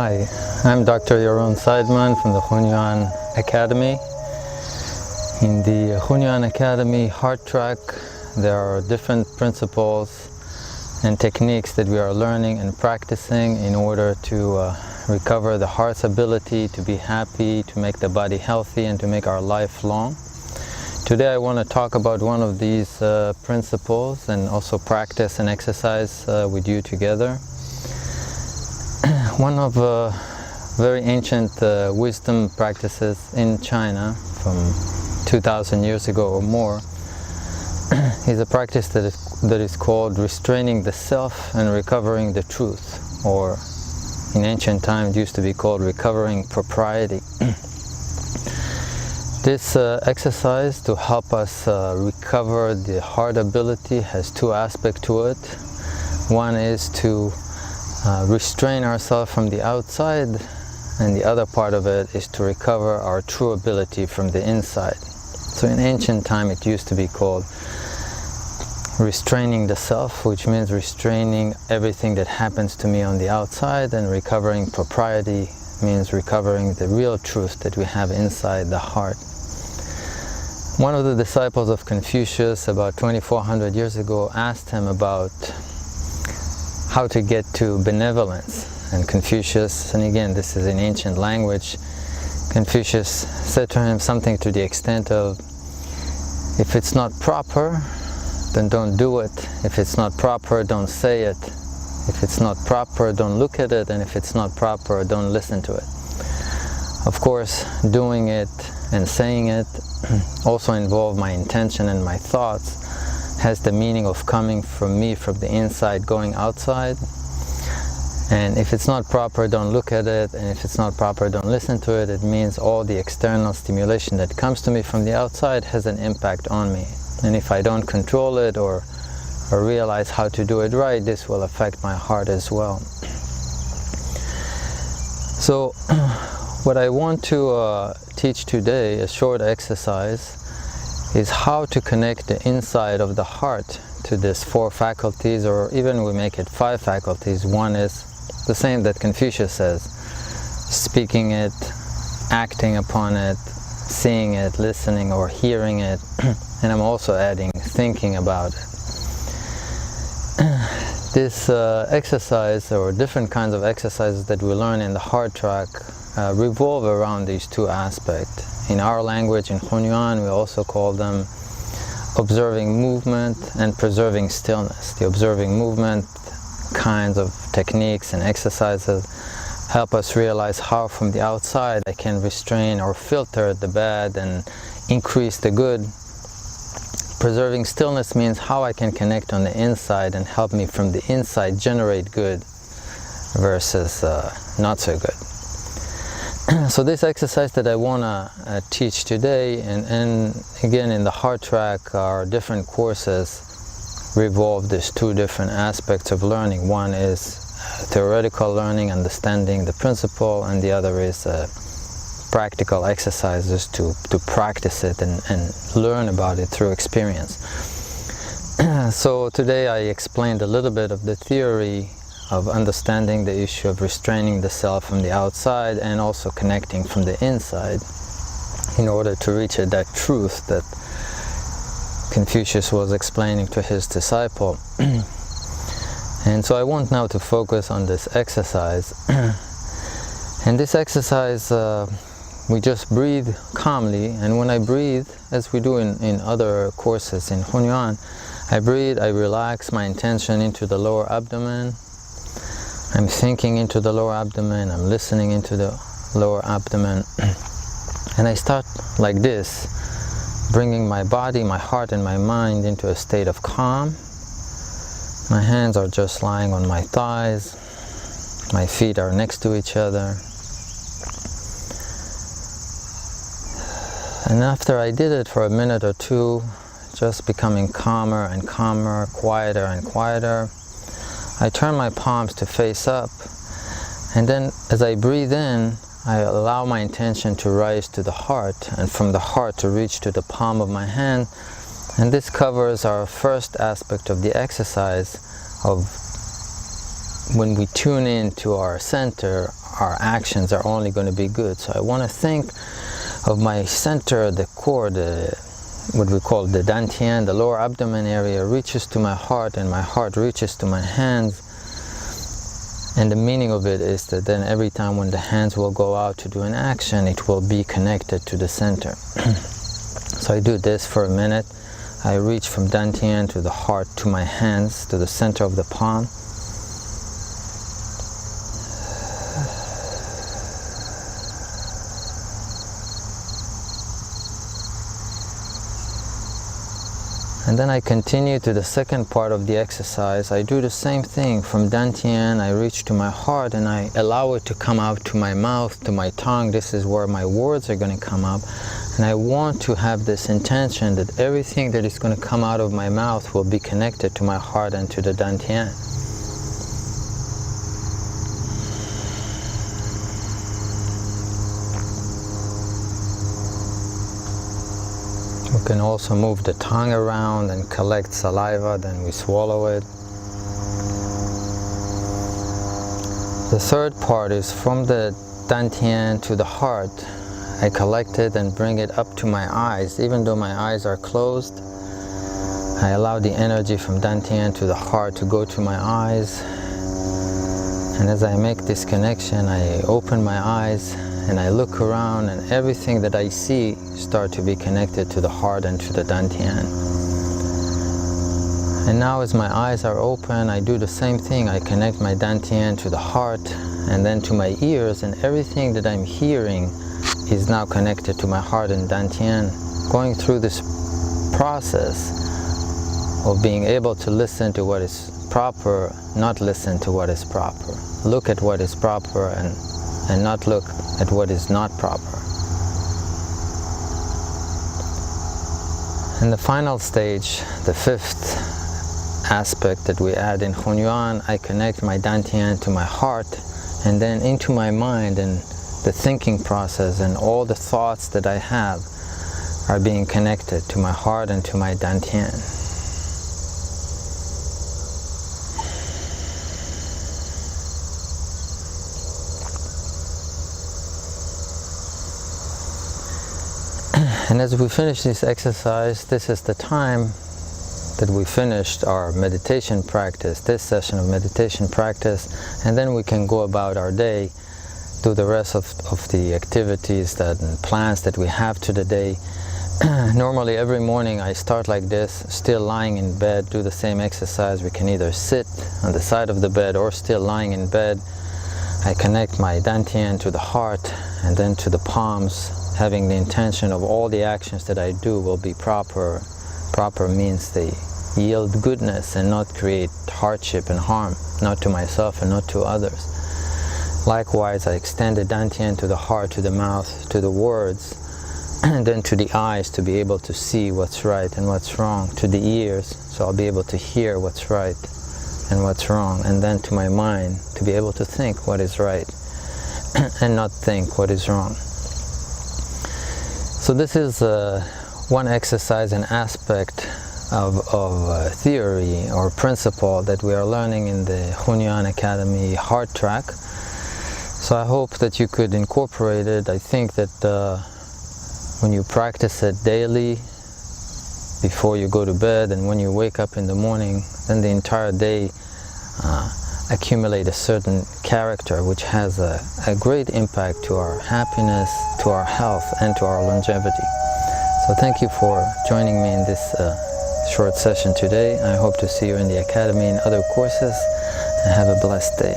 Hi, I'm Dr. Yaron Seidman from the Hunyuan Academy. In the Hunyuan Academy Heart Track, there are different principles and techniques that we are learning and practicing in order to recover the heart's ability to be happy, to make the body healthy, and to make our life long. Today I want to talk about one of these principles and also practice and exercise with you together. One of very ancient wisdom practices in China from 2,000 years ago or more is a practice that is called restraining the self and recovering the truth, or in ancient times it used to be called recovering propriety. This exercise to help us recover the heart ability has two aspects to it. One is to restrain ourselves from the outside, and the other part of it is to recover our true ability from the inside. So in ancient time it used to be called restraining the self, which means restraining everything that happens to me on the outside, and recovering propriety means recovering the real truth that we have inside the heart. One of the disciples of Confucius about 2,400 years ago asked him about how to get to benevolence, and Confucius, and again this is in ancient language, Confucius said to him something to the extent of, if it's not proper, then don't do it. If it's not proper, don't say it. If it's not proper, don't look at it. And if it's not proper, don't listen to it. Of course, doing it and saying it also involve my intention and my thoughts, has the meaning of coming from me, from the inside, going outside. And if it's not proper, don't look at it. And if it's not proper, don't listen to it. It means all the external stimulation that comes to me from the outside has an impact on me. And if I don't control it or realize how to do it right, this will affect my heart as well. So what I want to teach today, a short exercise, is how to connect the inside of the heart to these four faculties, or even we make it 5 faculties. One is the same that Confucius says: speaking it, acting upon it, seeing it, listening or hearing it, and I'm also adding thinking about it. This exercise, or different kinds of exercises that we learn in the heart track, revolve around these two aspects. In our language, in Hunyuan, we also call them observing movement and preserving stillness. The observing movement kinds of techniques and exercises help us realize how from the outside I can restrain or filter the bad and increase the good. Preserving stillness means how I can connect on the inside and help me from the inside generate good versus not so good. So this exercise that I want to teach today, and again in the heart track, our different courses revolve these two different aspects of learning. One is theoretical learning, understanding the principle, and the other is practical exercises to practice it and learn about it through experience. So today I explained a little bit of the theory of understanding the issue of restraining the self from the outside and also connecting from the inside in order to reach that truth that Confucius was explaining to his disciple. And so I want now to focus on this exercise. And this exercise, we just breathe calmly, and when I breathe, as we do in other courses in Hunyuan, I breathe, I relax my intention into the lower abdomen. I'm thinking into the lower abdomen, I'm listening into the lower abdomen, and I start like this, bringing my body, my heart and my mind into a state of calm. My hands are just lying on my thighs, my feet are next to each other. And after I did it for a minute or two, just becoming calmer and calmer, quieter and quieter, I turn my palms to face up, and then as I breathe in, I allow my intention to rise to the heart, and from the heart to reach to the palm of my hand. And this covers our first aspect of the exercise of when we tune in to our center, our actions are only going to be good. So I want to think of my center, the core, what we call the dantian, the lower abdomen area, reaches to my heart, and my heart reaches to my hands. And the meaning of it is that then every time when the hands will go out to do an action, it will be connected to the center. So I do this for a minute. I reach from dantian to the heart, to my hands, to the center of the palm. And then I continue to the second part of the exercise. I do the same thing. From dantian, I reach to my heart and I allow it to come out to my mouth, to my tongue. This is where my words are going to come up. And I want to have this intention that everything that is going to come out of my mouth will be connected to my heart and to the dantian. We can also move the tongue around and collect saliva, then we swallow it. The third part is from the dantian to the heart. I collect it and bring it up to my eyes. Even though my eyes are closed, I allow the energy from dantian to the heart to go to my eyes. And as I make this connection, I open my eyes and I look around, and everything that I see start to be connected to the heart and to the dantian. And now as my eyes are open, I do the same thing. I connect my dantian to the heart and then to my ears, and everything that I'm hearing is now connected to my heart and dantian. Going through this process of being able to listen to what is proper, not listen to what is proper. Look at what is proper and not look at what is not proper. In the final stage, the fifth aspect that we add in Hunyuan, I connect my dantian to my heart and then into my mind, and the thinking process and all the thoughts that I have are being connected to my heart and to my dantian. And as we finish this exercise, this is the time that we finished our meditation practice, this session of meditation practice, and then we can go about our day, do the rest of the activities and plans that we have to the day. Normally every morning I start like this, still lying in bed, do the same exercise. We can either sit on the side of the bed or still lying in bed. I connect my dantian to the heart and then to the palms, having the intention of all the actions that I do will be proper. Proper means they yield goodness and not create hardship and harm, not to myself and not to others. Likewise, I extend the dantian to the heart, to the mouth, to the words, and then to the eyes to be able to see what's right and what's wrong, to the ears, so I'll be able to hear what's right and what's wrong, and then to my mind to be able to think what is right and not think what is wrong. So this is one exercise, an aspect of theory or principle that we are learning in the Hunyuan Academy Heart Track. So I hope that you could incorporate it. I think that when you practice it daily, before you go to bed and when you wake up in the morning, then the entire day accumulate a certain character which has a great impact to our happiness, to our health, and to our longevity. So thank you for joining me in this short session today. I hope to see you in the Academy in other courses, and have a blessed day.